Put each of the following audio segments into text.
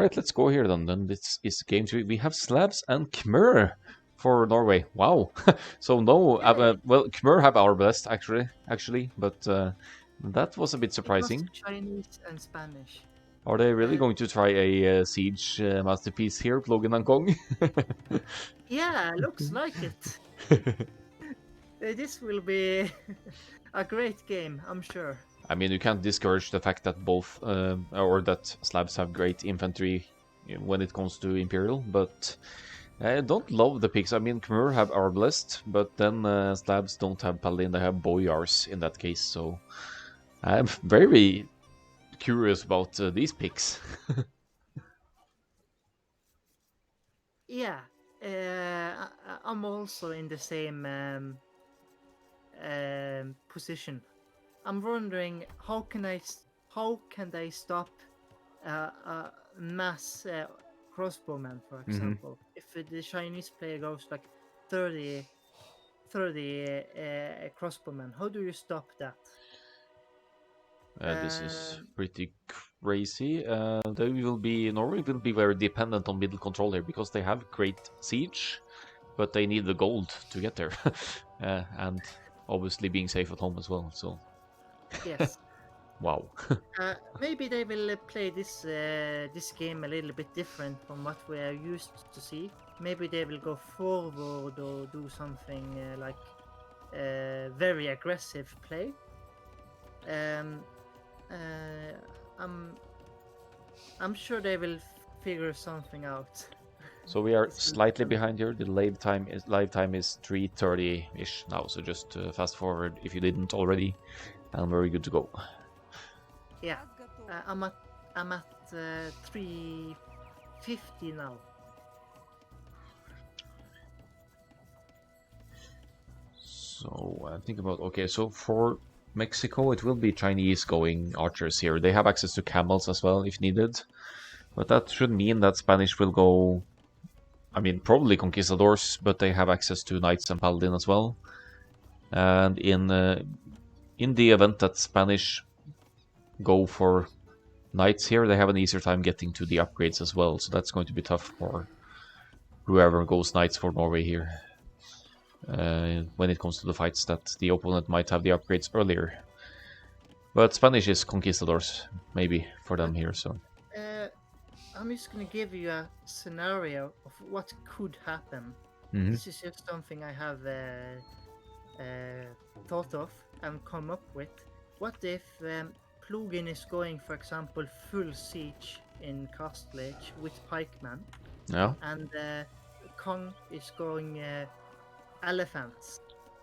Right, let's go here then. Then this is game 3. We have Slabs and Khmer for Norway. Wow. So no, well, Khmer have our best actually, but that was a bit It was surprising. Chinese and Spanish. Are they really Uh, going to try a siege masterpiece here, Logan and Kong? yeah, looks like it. This will be a great game, I'm sure. I mean, you can't discourage the fact that both, or that Slabs have great infantry when it comes to Imperial, but I don't love the picks. I mean, Khmer have Arbalest, but then Slabs don't have Paladin, they have Boyars in that case, so I'm very curious about these picks. Yeah, I'm also in the same position. I'm wondering how can they stop a mass crossbowman, for example? If the Chinese player goes like 30 crossbowmen, how do you stop that? This is pretty crazy. Norway will be very dependent on middle control here because they have great siege, but they need the gold to get there, and obviously being safe at home as well. So Yes. wow. Maybe they will play this game a little bit different from what we are used to see. Maybe they will go forward or do something like very aggressive play. Um, I'm sure they will figure something out. So we are This will slightly be behind here. The live time is 3:30-ish now. So just fast forward if you didn't already, and we're good to go. yeah. I'm at 350 now. So I think about okay. So for Mexico, it will be Chinese going archers here. They have access to camels as well if needed, but that should mean that Spanish will go. I mean, probably conquistadors, but they have access to knights and paladin as well. And in the event that Spanish go for knights here, they have an easier time getting to the upgrades as well. So that's going to be tough for whoever goes knights for Norway here. When it comes to the fights that the opponent might have the upgrades earlier. But Spanish is conquistadors, maybe, for them here, so... I'm just gonna give you a scenario of what could happen. This is just something I have thought of and come up with. What if Plugin is going, for example, full siege in Castle Age with pikemen, Yeah. and Kong is going elephants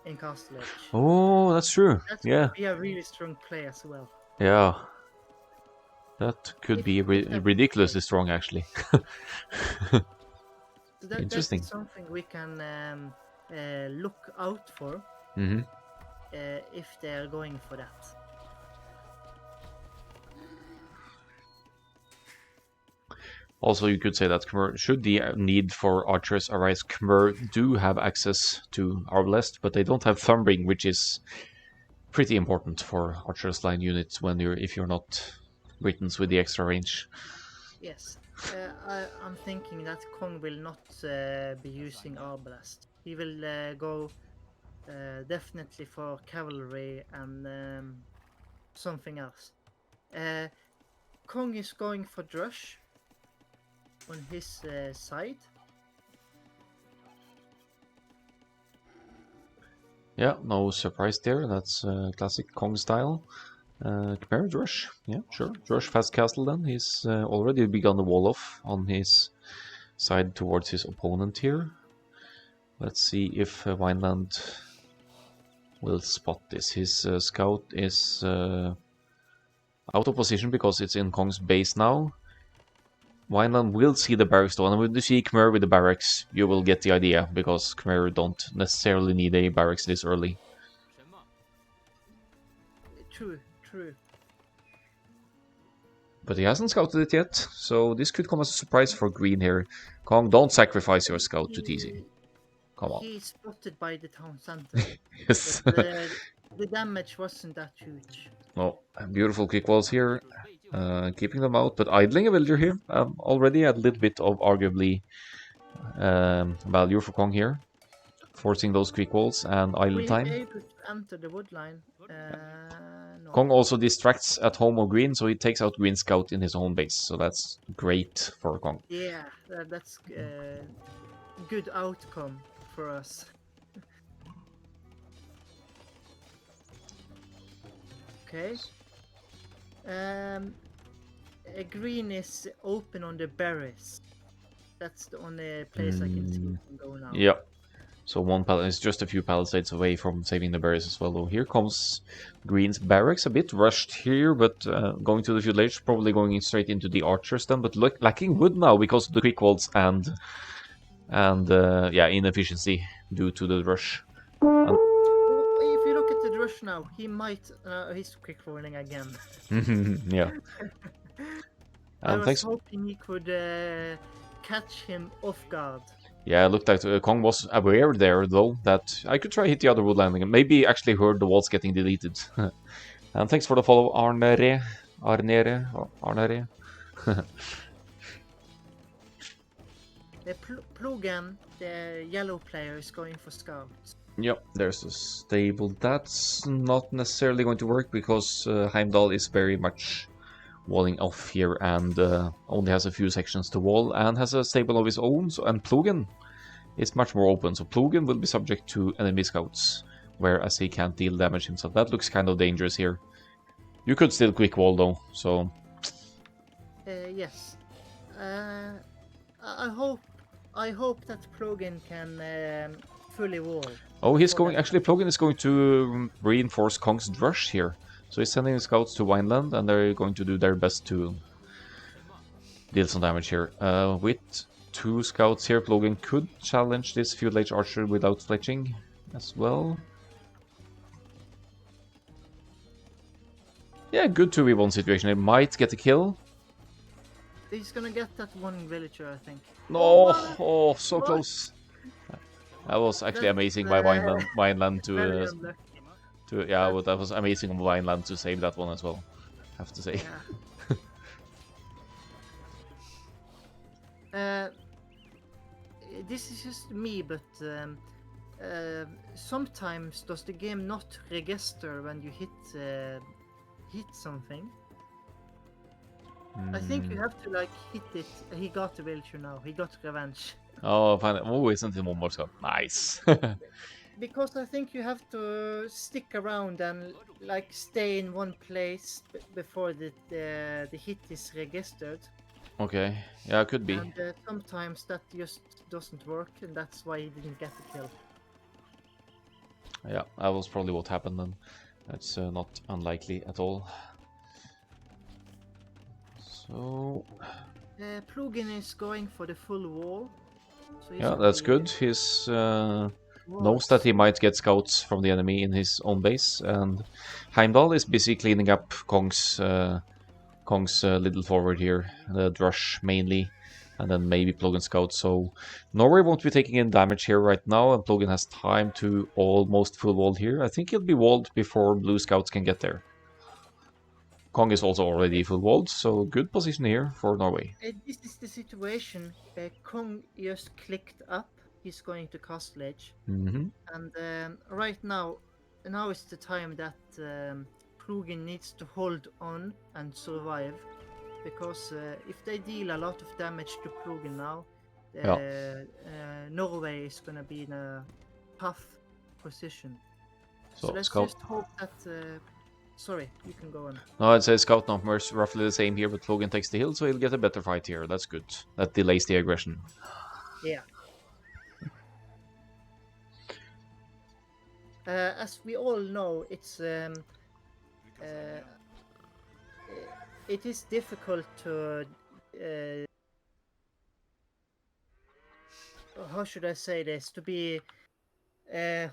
in Castle Age? Oh, that's true. That Yeah. could be a really strong play as well. Yeah. That could be ridiculously strong, actually. So that Interesting. is something we can look out for if they are going for that. Also, you could say that Khmer, should the need for archers arise, Khmer do have access to Arbalest, but they don't have Thumbring, which is pretty important for archers line units if you're not Britons with the extra range. Yes, I'm thinking that Kong will not be using Arbalest. He will go definitely for cavalry and something else. Kong is going for Drush on his side. Yeah, no surprise there. That's classic Kong style. Khmer Drush. Yeah, sure. Drush fast castle then. He's already begun the wall off on his side towards his opponent here. Let's see if Wineland will spot this. His scout is out of position because it's in Kong's base now. Wineland will see the barracks though, and when you see Khmer with the barracks, you will get the idea, because Khmer don't necessarily need a barracks this early. True. But he hasn't scouted it yet, so this could come as a surprise for Green here. Kong, don't sacrifice your scout to TZ. Come on. He's spotted by the town center. Yes. The damage wasn't that huge. Oh, beautiful quick walls here. keeping them out, but idling a villager here. Already a little bit of arguably value for Kong here. Forcing those quick walls and idle Will he time. be able to enter the wood line? No. Kong also distracts at home or green, so he takes out Green Scout in his own base. So that's great for Kong. Yeah, that's good outcome for us. Okay. Green is open on the berries. That's the only place I can see it can go now. Yeah. So one pal is just a few palisades away from saving the berries as well. Though here comes Green's barracks, a bit rushed here, but going to the village, probably going straight into the archers then. But lacking wood now because of the quick walls and yeah, inefficiency due to the rush. If you look at the rush now, he might. He's quick rolling again. Yeah. I was hoping he could catch him off guard. Yeah, it looked like Kong was aware there, though, that I could try hit the other wood landing and maybe actually heard the walls getting deleted. And thanks for the follow, Arnere. Plogan, the yellow player, is going for scouts. Yep, there's a stable. That's not necessarily going to work because Heimdall is very much walling off here and only has a few sections to wall and has a stable of his own. And Plogan is much more open, so Plogan will be subject to enemy scouts, whereas he can't deal damage himself. That looks kind of dangerous here. You could still quick wall though, so... Yes. I hope that Plogan can fully wall. Oh, he's going... Actually, Plogan is going to reinforce Kong's Drush here. So he's sending the scouts to Wineland, and they're going to do their best to deal some damage here. With 2 scouts here, Plogan could challenge this Feudal Age Archer without fletching as well. Yeah, good 2v1 situation. It might get a kill. He's gonna get that one villager, I think. No! Oh, so close. That was actually amazing by Wineland to yeah, well, that was amazing on Wineland to save that one as well, I have to say. Yeah. This is just me, but sometimes does the game not register when you hit something? I think you have to like hit it. He got the villager now. He got revenge. Oh, fine. Oh, isn't it one more scout? Nice. Because I think you have to stick around and like stay in one place before the hit is registered. Okay, yeah, it could be. And sometimes that just doesn't work, and that's why he didn't get the kill. Yeah, that was probably what happened then. That's not unlikely at all. So... Plugin is going for the full wall. So yeah, that's good. He's knows that he might get scouts from the enemy in his own base, and Heimdall is busy cleaning up Kong's little forward here, the Drush mainly, and then maybe Plogan scouts. So Norway won't be taking in damage here right now, and Plogan has time to almost full wall here. I think he'll be walled before blue scouts can get there. Kong is also already full walled, so good position here for Norway. This is the situation. Kong just clicked up. He's going to Castle Edge. And right now is the time that Plugin needs to hold on and survive. Because if they deal a lot of damage to Plugin now, Norway is going to be in a tough position. So let's just hope that... sorry, you can go on. No, I'd say scout numbers roughly the same here, but Plogan takes the hill, so he'll get a better fight here. That's good. That delays the aggression. Yeah. As we all know, it is difficult to how should I say this, to be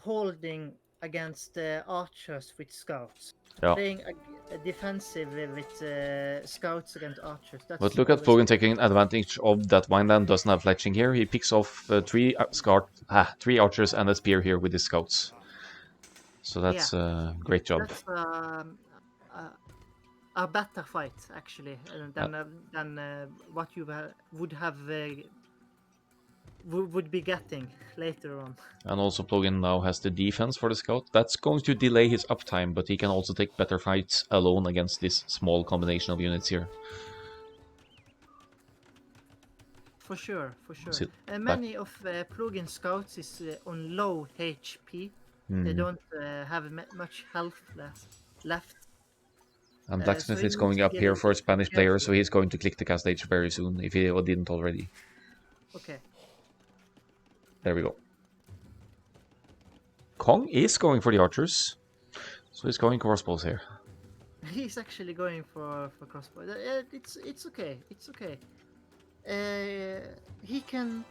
holding against archers with scouts. Yeah. Playing a defensive with scouts against archers. That's but look at Plogan taking advantage of that Wineland doesn't have fletching here. He picks off 3 archers and a spear here with his scouts. So that's a great job. That's a better fight actually than what you would have would be getting later on. And also plugin now has the defense for the scout. That's going to delay his uptime, but he can also take better fights alone against this small combination of units here. For sure, for sure. So Many of plugin scouts is on low HP. They don't have much health left. And So Blacksmith he is needs going to up be a here little for a bit Spanish player, so careful. he's going to click the cast stage very soon, if he didn't already. Okay. There we go. Kong is going for the archers, so he's going crossbows here. He's actually going for crossbow. It's okay. It's okay. He can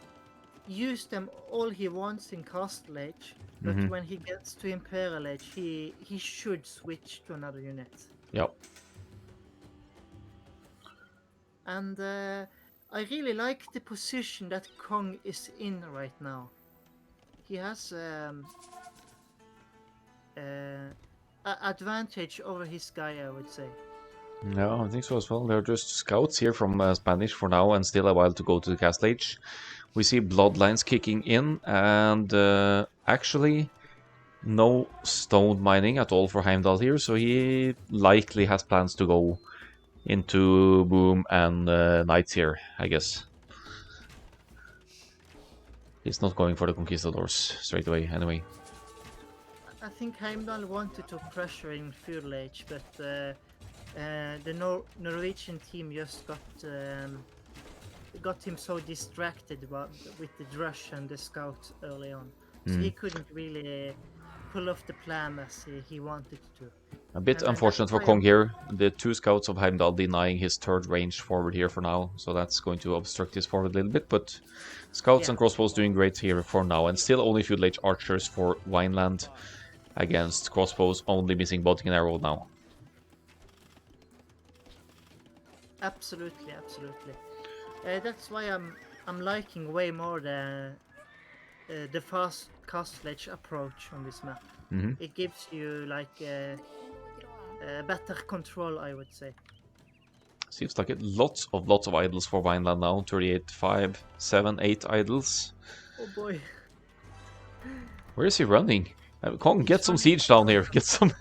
use them all he wants in Castle Age, but when he gets to Imperial Age, he should switch to another unit. Yep. And I really like the position that Kong is in right now. He has advantage over his guy, I would say. Yeah, I think so as well. They're just scouts here from Spanish for now, and still a while to go to the Castle Age. We see bloodlines kicking in, and actually no stone mining at all for Heimdall here, so he likely has plans to go into Boom and Knights here, I guess. He's not going for the Conquistadors straight away, anyway. I think Heimdall wanted to pressure in Feudal Age, but the Norwegian team just got him so distracted with the Drush and the Scout early on. So he couldn't really pull off the plan as he wanted to. A bit unfortunate for Kong here. The two scouts of Heimdall denying his third range forward here for now, so that's going to obstruct his forward a little bit, but scouts and crossbows doing great here for now, and still only Feudal Age archers for Wineland against crossbows, only missing boating and arrow now. Absolutely, absolutely. That's why I'm liking way more the fast Castle Age approach on this map. It gives you like better control, I would say. Seems like it. Lots of idols for Wineland now. 38, 5, 7, 8 idols. Oh boy. Where is he running? Kong, get some siege down here. Get some.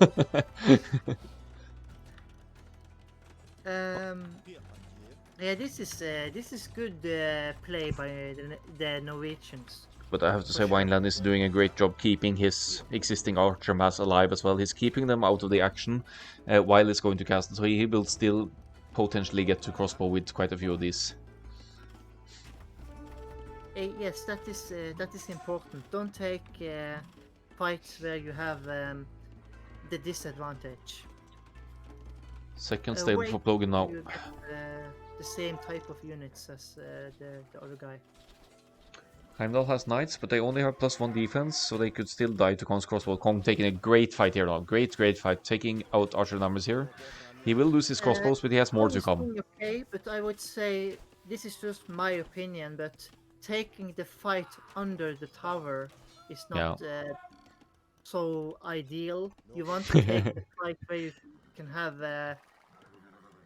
Yeah, this is good play by the Norwegians. But I have to say, Wineland is doing a great job keeping his existing archer mass alive as well. He's keeping them out of the action while he's going to castle, so he will still potentially get to crossbow with quite a few of these. Yes, that is important. Don't take fights where you have the disadvantage. Second stable for Plogan now. You get the same type of units as the other guy. Heimdall has knights, but they only have +1 defense, so they could still die to Kong's crossbow. Kong taking a great fight here now. Great fight. Taking out archer numbers here. He will lose his crossbows, but he has more to come. Okay, but I would say, this is just my opinion, but taking the fight under the tower is not so ideal. You want to take the fight where you can have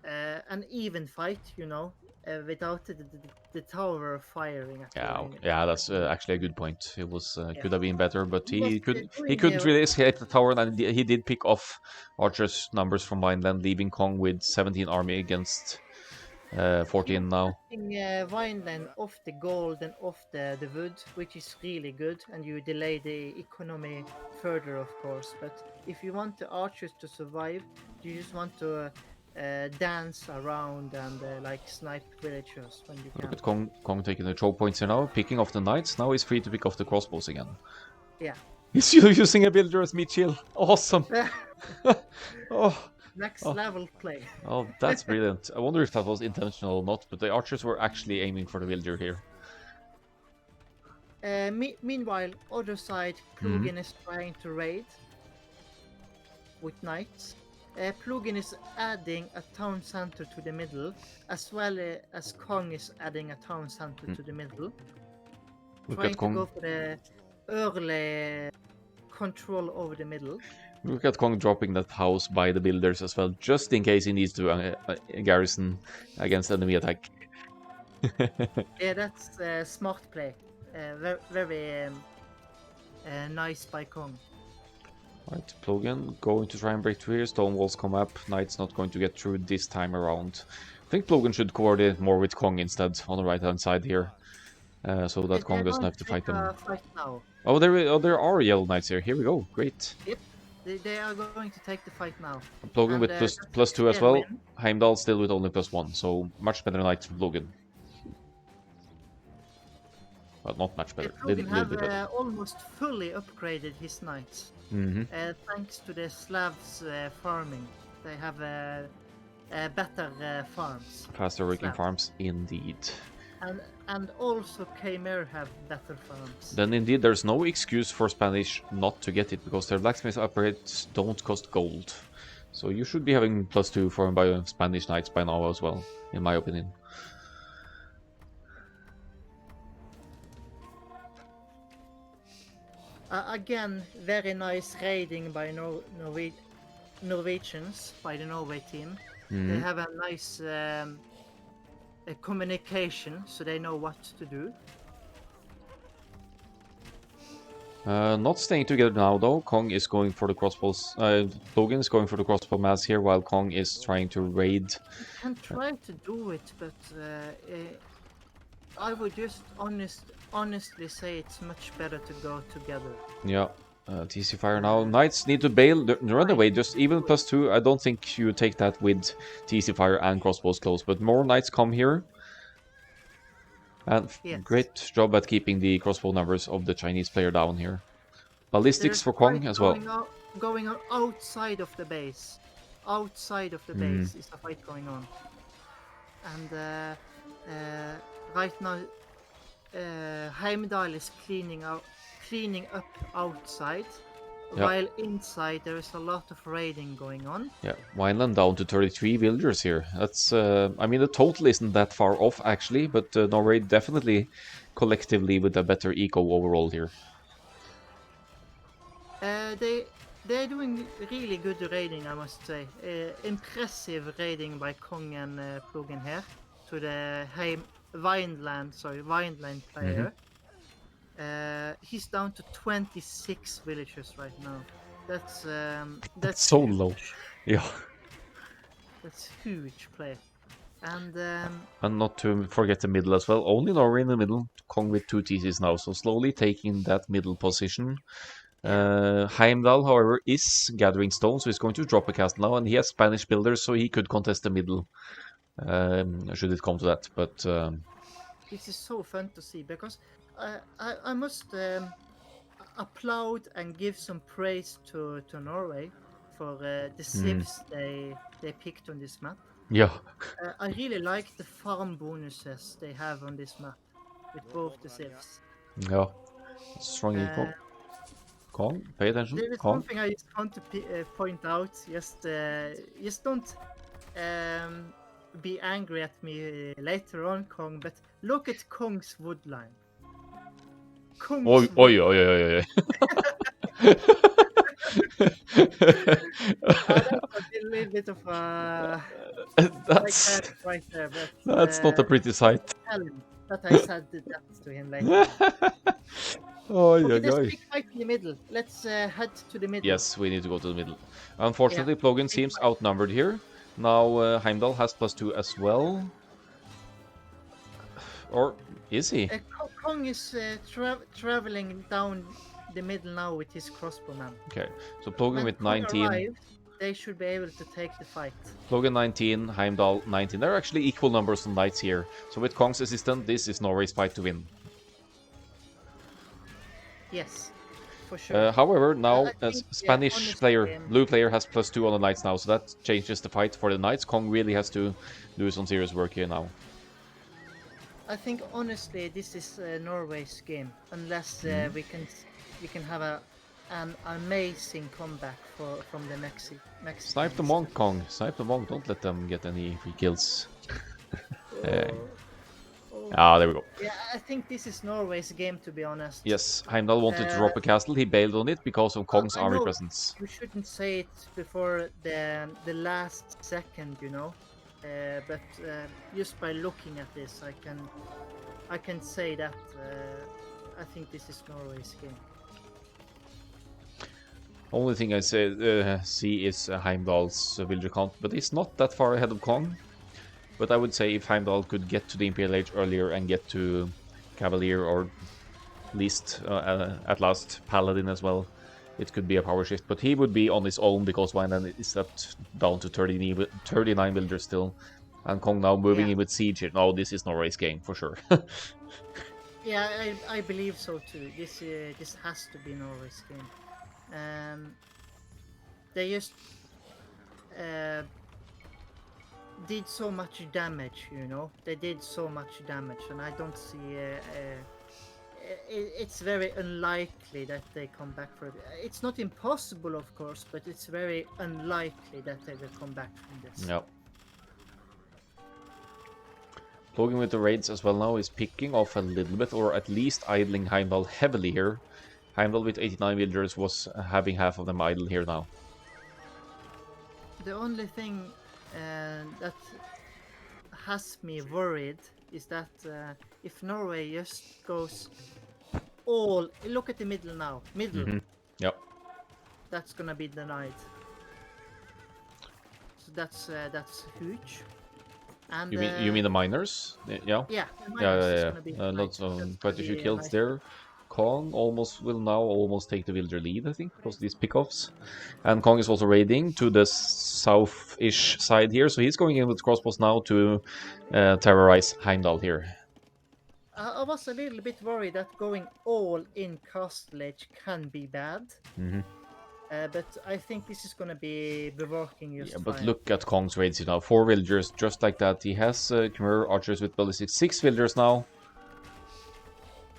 an even fight, you know, without the tower firing at you. Yeah, that's actually a good point. It was could have been better, but he couldn't really escape the tower, and he did pick off archers numbers from Vineland, leaving Kong with 17 army against 14 now. Vineland off the gold and off the wood, which is really good, and you delay the economy further, of course. But if you want the archers to survive, you just want to dance around and like snipe villagers when you can. Look at Kong taking the choke points here now, picking off the knights. Now he's free to pick off the crossbows again. Yeah. He's using a villager as Mitchell. Awesome. Next level play. Oh, that's brilliant. I wonder if that was intentional or not, but the archers were actually aiming for the villager here. Meanwhile, other side, Plugin is trying to raid with knights. Plugin is adding a town center to the middle, as well as Kong is adding a town center to the middle. Look trying at Kong. To go for the early control over the middle. Look at Kong dropping that house by the builders as well, just in case he needs to garrison against enemy attack. Yeah, that's a smart play. Very nice by Kong. Right, Plogan going to try and break through here. Stone walls come up. Knight's not going to get through this time around. I think Plogan should coordinate more with Kong instead on the right hand side here. So that Kong They're doesn't going have to to take fight them. a fight now. Oh, there are Yellow Knights here. Here we go. Great. Yep, they are going to take the fight now. Plogan And, with plus 2 as clear well. win. Heimdall still with only +1. So much better Knights for Plogan. Well, not much better. Plogan Little bit better. have almost fully upgraded his knights. Thanks to the Slavs farming. They have better farms. Faster working Slavs. farms, indeed. And also Khmer have better farms. Then indeed there's no excuse for Spanish not to get it, because their blacksmith upgrades don't cost gold. So you should be having +2 for by Spanish knights by now as well, in my opinion. Again, very nice raiding by Norwegians, by the Norway team. They have a nice communication, so they know what to do. Not staying together now though. Kong is going for the crossbows. Logan is going for the crossbow mass here, while Kong is trying to raid. You can try to do it, but I would just honestly say it's much better to go together. Yeah. TC fire now. Knights need to bail, run away. Just even +2. I don't think you take that with TC fire and crossbows close, but more knights come here. And Yes. great job at keeping the crossbow numbers of the Chinese player down here. Ballistics for Kong as well. Going on outside of the base. Outside of the base is a fight going on. And right now, Heimdall is cleaning up outside, Yeah. while inside there is a lot of raiding going on. Yeah, Wineland down to 33 villagers here. That's, I mean, the total isn't that far off actually, but Norway definitely collectively with a better eco overall here. They're doing really good raiding, I must say. Impressive raiding by Kong and Plogan here to the Wineland player. He's down to 26 villagers right now. That's so huge. low. Yeah. That's huge play. And not to forget the middle as well. Only Norway in the middle. Kong with 2 TCs now, so slowly taking that middle position. Heimdall, however, is gathering stones, so he's going to drop a castle now, and he has Spanish builders, so he could contest the middle. Should it come to that, but this is so fun to see, because I must applaud and give some praise to Norway for the civs they picked on this map. yeah. I really like the farm bonuses they have on this map with both the civs. Yeah. Strong eco. Kong, pay attention. There is Kong. something I just want to point out. Just don't be angry at me later on, Kong. But look at Kong's woodline. Oi. That's a little bit of a That's right there, but that's not a pretty sight. tell him that I said that to him later. Okay, there's a big fight in the middle. Let's head to the middle. Yes, we need to go to the middle. Unfortunately, Plogan seems outnumbered here. Now Heimdall has +2 as well. Or is he? Kong is traveling down the middle now with his crossbowman. Okay, so Plogan When with Kong 19. arrives, they should be able to take the fight. Plogan 19, Heimdall 19. There are actually equal numbers of knights here. So with Kong's assistant, this is Norway's fight to win. Yes, for sure. However, now I think, Spanish honestly, player, blue player has +2 on the knights now, so that changes the fight for the knights. Kong really has to do some serious work here now. I think honestly this is Norway's game, unless we can have an amazing comeback from the Mexicans. Snipe the monk, Kong. Snipe the monk. Don't let them get any free kills. Oh Ah, there we go. Yeah, I think this is Norway's game, to be honest. Yes, Heimdall wanted to drop a castle. He bailed on it because of Kong's I army know presence. you shouldn't say it before the last second, you know. But just by looking at this, I can say that I think this is Norway's game. Only thing I see is Heimdall's villager count, but he's not that far ahead of Kong. But I would say if Heimdall could get to the Imperial Age earlier and get to Cavalier or least at last Paladin as well, it could be a power shift. But he would be on his own because Wineland is at down to 39 villagers still. And Kong now moving Yeah. in with Siege here. No, this is Norway's game for sure. Yeah, I believe so too. This has to be Norway's game. They just uh, did so much damage, you know. They did so much damage, and I don't see. It's very unlikely that they come back for it. It's not impossible, of course, but it's very unlikely that they will come back from this. No. Logan with the raids as well now is picking off a little bit, or at least idling Heimdall heavily here. Heimdall with 89 villagers was having half of them idle here now. The only thing that has me worried is that if Norway just goes all... Look at the middle now. Middle. Yep. That's gonna be denied. So that's huge. And You mean the miners? Yeah. yeah, the miners is Yeah. gonna be Lots denied. of That's quite a gonna few be kills nice. there. Kong will now almost take the villager lead, I think, because of these pickoffs. And Kong is also raiding to the south-ish side here, so he's going in with crossbows now to terrorize Heimdall here. I was a little bit worried that going all in Castle Age can be bad. But I think this is gonna be working just fine. But look at Kong's raids, 4 villagers, just like that. He has Khmer archers with ballistics, 6 villagers now.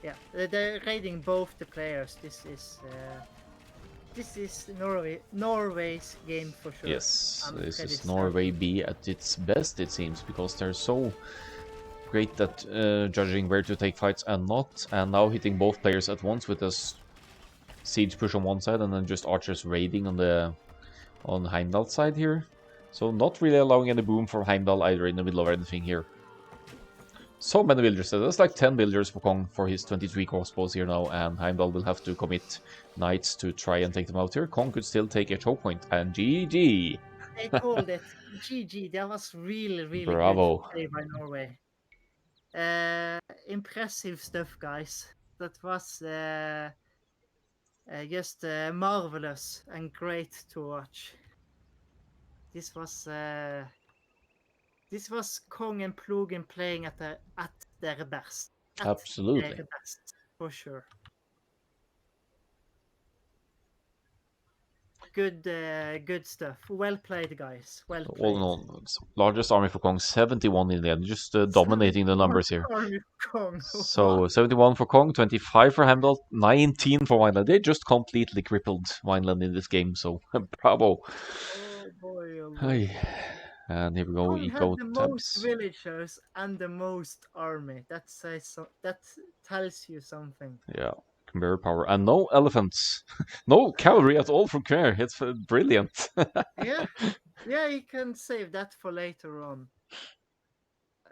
Yeah, they're raiding both the players. This is Norway's game for sure. Yes, this is Norway B at its best, it seems, because they're so great at judging where to take fights and not, and now hitting both players at once with a siege push on one side and then just archers raiding on Heimdall's side here. So not really allowing any boom for Heimdall either in the middle of anything here. So many villagers. That's like 10 villagers for Kong for his 23 crossbows here now, and Heimdall will have to commit knights to try and take them out here. Kong could still take a choke point, and GG! They called it GG. That was really Bravo. good play by Norway. Impressive stuff, guys. That was just marvelous and great to watch. This was Kong and Plogen playing at their best. Absolutely. Their best, for sure. Good stuff. Well played, guys. Well played. All in all, largest army for Kong, 71 in the end, just dominating the numbers here. So 71 for Kong, 25 for Heimdall, 19 for Wineland. They just completely crippled Wineland in this game, so bravo. Oh boy, oh boy. Hi. And here we go, Kong eco had the tabs. most villagers and the most army. That tells you something. Yeah, Khmer power. And no elephants. No cavalry at all from Khmer. It's brilliant. Yeah, you can save that for later on.